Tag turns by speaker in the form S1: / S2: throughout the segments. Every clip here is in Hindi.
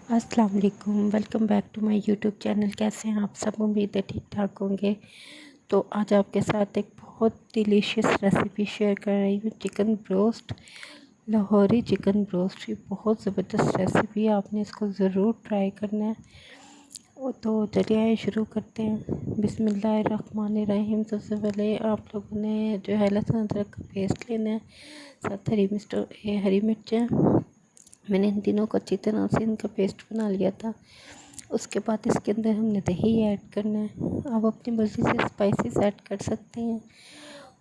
S1: अस्सलाम वालेकुम, welcome back to my YouTube channel. कैसे हैं आप सब? उम्मीद है ठीक ठाक होंगे। तो आज आपके साथ एक बहुत डिलीशियस रेसिपी शेयर कर रही हूँ, chicken broast, Lahori chicken broast. ये बहुत ज़बरदस्त रेसिपी है, आपने इसको ज़रूर ट्राई करना है। तो चलिए आइए शुरू करते हैं। बिस्मिल्लाहिर्रहमानिर्रहीम। सबसे पहले आप लोगों ने जो है लहसुन अदरक का पेस्ट लेना है, साथ हरी मिर्चें। मैंने इन तीनों को अच्छी तरह से इनका पेस्ट बना लिया था। उसके बाद इसके अंदर हमने दही ऐड करना है। आप अपनी मर्ज़ी से स्पाइसेस ऐड कर सकते हैं।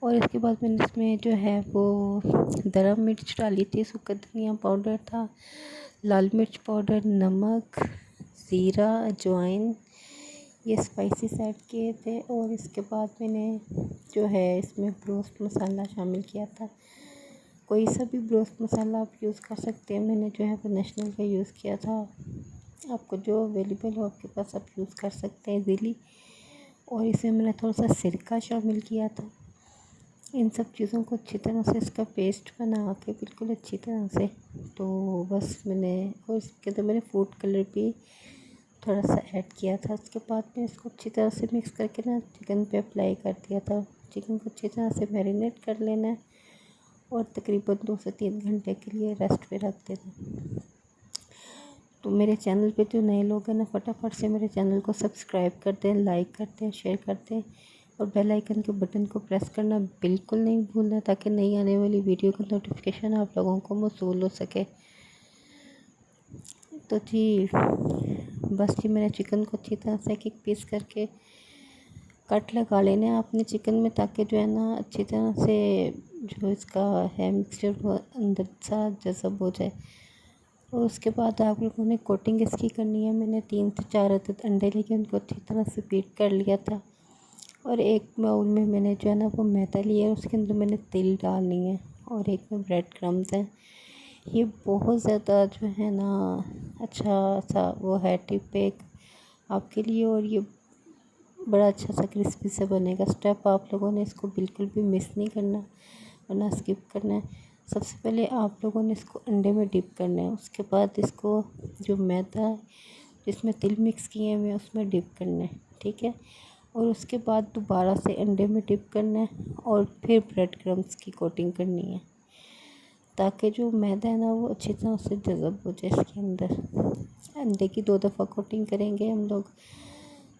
S1: और इसके बाद मैंने इसमें जो है वो गरम मिर्च डाली थी, सूखा धनिया पाउडर था, लाल मिर्च पाउडर, नमक, ज़ीरा, अजवाइन, ये स्पाइसेस ऐड किए थे। और इसके बाद मैंने जो है इसमें ब्रोस्ट मसाला शामिल किया था। कोई सा भी ब्रोस्ट मसाला आप यूज़ कर सकते हैं। मैंने जो है वो नेशनल का यूज़ किया था। आपको जो अवेलेबल हो आपके पास आप यूज़ कर सकते हैं इजीली। और इसमें मैंने थोड़ा सा सिरका शामिल किया था। इन सब चीज़ों को अच्छी तरह से इसका पेस्ट बना के बिल्कुल अच्छी तरह से, तो बस मैंने, और इसके अंदर मैंने फूड कलर भी थोड़ा सा ऐड किया था। उसके बाद में इसको अच्छी तरह से मिक्स करके ना चिकन पे अप्लाई कर दिया था। चिकन को अच्छी तरह से मैरिनेट कर लेना है और तकरीबन 2 से 3 घंटे के लिए रेस्ट पे रख देना। तो मेरे चैनल पे जो नए लोग हैं ना, फटाफट से मेरे चैनल को सब्सक्राइब कर दें, लाइक करते हैं, शेयर करते हैं और बेल आइकन के बटन को प्रेस करना बिल्कुल नहीं भूलना, ताकि नई आने वाली वीडियो का नोटिफिकेशन आप लोगों को मौसूल हो सके। तो जी बस जी, मैंने चिकन को अच्छी तरह से एक पीस करके कट लगा लेने हैं आपने चिकन में, ताकि जो है ना अच्छी तरह से जो इसका है मिक्सचर वो अंदर सा जज़ब हो जाए। और उसके बाद आप लोगों ने कोटिंग इसकी करनी है। मैंने 3 से 4 अदद अंडे लेके उनको अच्छी तरह से बीट कर लिया था। और एक बाउल में मैंने जो है ना वो मैदा लिया है, उसके अंदर मैंने तिल डालनी है और एक में ब्रेड क्रम्स है। ये बहुत ज़्यादा जो है ना अच्छा सा वो है टिप एक आपके लिए, और ये बड़ा अच्छा सा क्रिस्पी से बनेगा। स्टेप आप लोगों ने इसको बिल्कुल भी मिस नहीं करना, वरना स्किप करना है। सबसे पहले आप लोगों ने इसको अंडे में डिप करना है। उसके बाद इसको जो मैदा जिसमें तिल मिक्स किए हुए हैं उसमें डिप करना है, ठीक है। और उसके बाद दोबारा से अंडे में डिप करना है और फिर ब्रेड क्रम्स की कोटिंग करनी है, ताकि जो मैदा है ना वो अच्छी तरह से जज़ब हो जाए इसके अंदर। अंडे की 2 दफ़ा कोटिंग करेंगे हम लोग।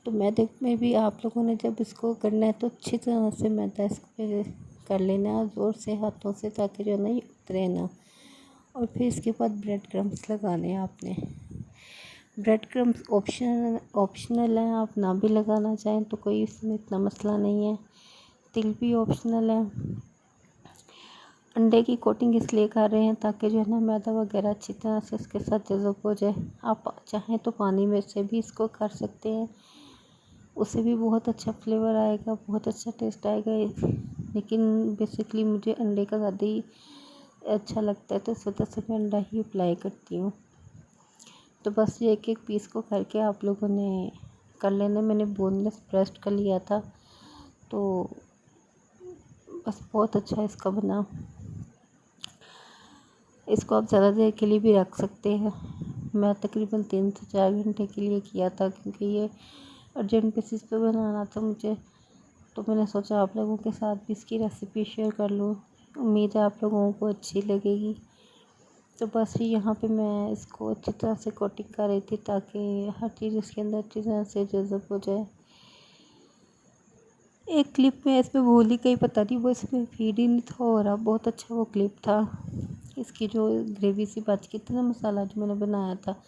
S1: तो मैदे में भी आप लोगों ने जब इसको करना है तो अच्छी तरह से मैदा इस पे कर लेना है ज़ोर से हाथों से, ताकि जो है ना ये उतरे ना। और फिर इसके बाद ब्रेड क्रम्स लगाने हैं आपने। ब्रेड क्रम्स ऑप्शनल है, आप ना भी लगाना चाहें तो कोई इसमें इतना मसला नहीं है। तिल भी ऑप्शनल है। अंडे की कोटिंग इसलिए कर रहे हैं ताकि जो है ना मैदा वगैरह अच्छी तरह से इसके साथ जज़ब हो जाए। आप चाहें तो पानी में से भी इसको कर सकते हैं, उससे भी बहुत अच्छा फ्लेवर आएगा, बहुत अच्छा टेस्ट आएगा। लेकिन बेसिकली मुझे अंडे का ज़्यादा ही अच्छा लगता है, तो इस वजह से मैं अंडा ही अप्लाई करती हूँ। तो बस ये एक एक पीस को करके आप लोगों ने कर लेना। मैंने बोनलेस ब्रेस्ट का लिया था, तो बस बहुत अच्छा इसका बना। इसको आप ज़्यादा देर के लिए भी रख सकते हैं। मैं तकरीबन 3 से 4 घंटे के लिए किया था, क्योंकि ये अर्जेंट बेसिस पे बनाना था मुझे। तो मैंने सोचा आप लोगों के साथ भी इसकी रेसिपी शेयर कर लूँ। उम्मीद है आप लोगों को अच्छी लगेगी। तो बस यहाँ पे मैं इसको अच्छी तरह से कोटिंग कर रही थी, ताकि हर चीज़ इसके अंदर अच्छी तरह से जज़ब हो जाए। एक क्लिप में इसमें भूल ही गई, पता नहीं वो इसमें फीड ही नहीं था हो रहा। बहुत अच्छा वो क्लिप था। इसकी जो ग्रेवी सी बच गई थी ना, मसाला जो मैंने बनाया था,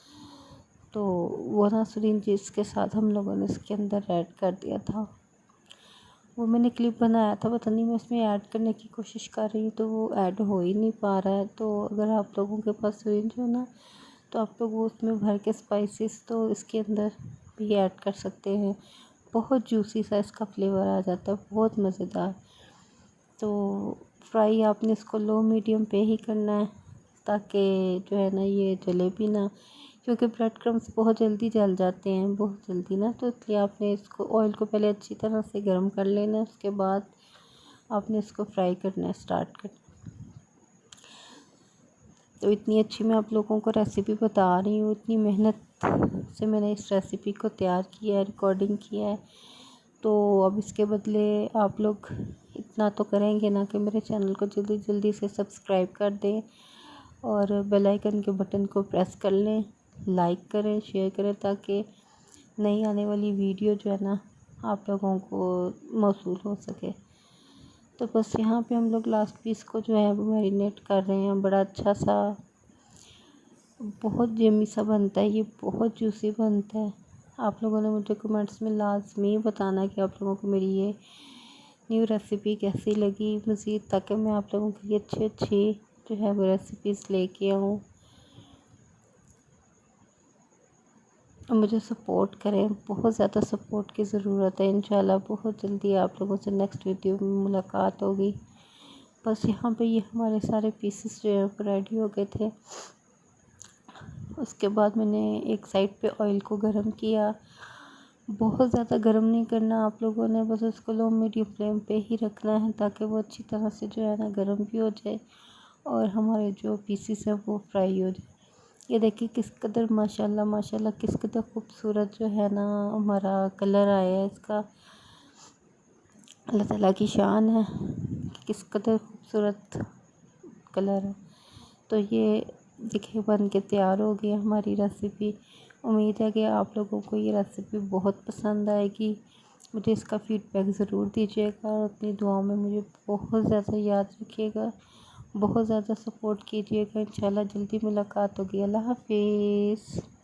S1: तो वो ना सिरिंज के साथ हम लोगों ने इसके अंदर ऐड कर दिया था। वो मैंने क्लिप बनाया था, पता नहीं मैं उसमें ऐड करने की कोशिश कर रही हूँ तो वो ऐड हो ही नहीं पा रहा है। तो अगर आप लोगों के पास सिरिंज हो ना, तो आप लोग वो उसमें भर के स्पाइसेस तो इसके अंदर भी ऐड कर सकते हैं। बहुत जूसी सा इसका फ्लेवर आ जाता है, बहुत मज़ेदार। तो फ्राई आपने इसको लो मीडियम पे ही करना है, ताकि जो है ना ये जले भी ना, क्योंकि ब्रेड क्रम्स बहुत जल्दी जल जाते हैं, बहुत जल्दी ना। तो इसलिए आपने इसको ऑयल को पहले अच्छी तरह से गर्म कर लेना है, उसके बाद आपने इसको फ्राई करना स्टार्ट करना। तो इतनी अच्छी मैं आप लोगों को रेसिपी बता रही हूँ, इतनी मेहनत से मैंने इस रेसिपी को तैयार किया है, रिकॉर्डिंग किया है। तो अब इसके बदले आप लोग इतना तो करेंगे ना कि मेरे चैनल को जल्दी जल्दी से सब्सक्राइब कर दें और बेल आइकन के बटन को प्रेस कर लें, लाइक करें, शेयर करें, ताकि नई आने वाली वीडियो जो है ना आप लोगों को मौसूल हो सके। तो बस यहाँ पे हम लोग लास्ट पीस को जो है मैरिनेट कर रहे हैं। बड़ा अच्छा सा, बहुत यम्मी सा बनता है ये, बहुत जूसी बनता है। आप लोगों ने मुझे कमेंट्स में लाजमी बताना कि आप लोगों को मेरी ये न्यू रेसिपी कैसी लगी मज़ीद, ताकि मैं आप लोगों के लिए अच्छी अच्छी जो है वो रेसिपीज़ लेके आऊँ। मुझे सपोर्ट करें, बहुत ज़्यादा सपोर्ट की ज़रूरत है। इंशाल्लाह बहुत जल्दी आप लोगों से नेक्स्ट वीडियो में मुलाकात होगी। बस यहाँ पे ये हमारे सारे पीसेस जो है रेडी हो गए थे। उसके बाद मैंने एक साइड पे ऑयल को गरम किया। बहुत ज़्यादा गरम नहीं करना आप लोगों ने, बस उसको लो मीडियम फ्लेम पे ही रखना है, ताकि वो अच्छी तरह से जो है ना गरम भी हो जाए और हमारे जो पीसेस हैं वो फ्राई हो जाए। ये देखिए किस कदर माशाल्लाह माशाल्लाह किस कदर खूबसूरत जो है ना हमारा कलर आया है इसका। अल्लाह ताला की शान है कि किस कदर खूबसूरत कलर है। तो ये देखिए बन के तैयार हो गई हमारी रेसिपी। उम्मीद है कि आप लोगों को ये रेसिपी बहुत पसंद आएगी। मुझे इसका फ़ीडबैक ज़रूर दीजिएगा और अपनी दुआओं में मुझे बहुत ज़्यादा याद रखिएगा, बहुत ज़्यादा सपोर्ट कीजिएगा। इंशाल्लाह जल्दी मुलाकात होगी। अल्लाह हाफिज़।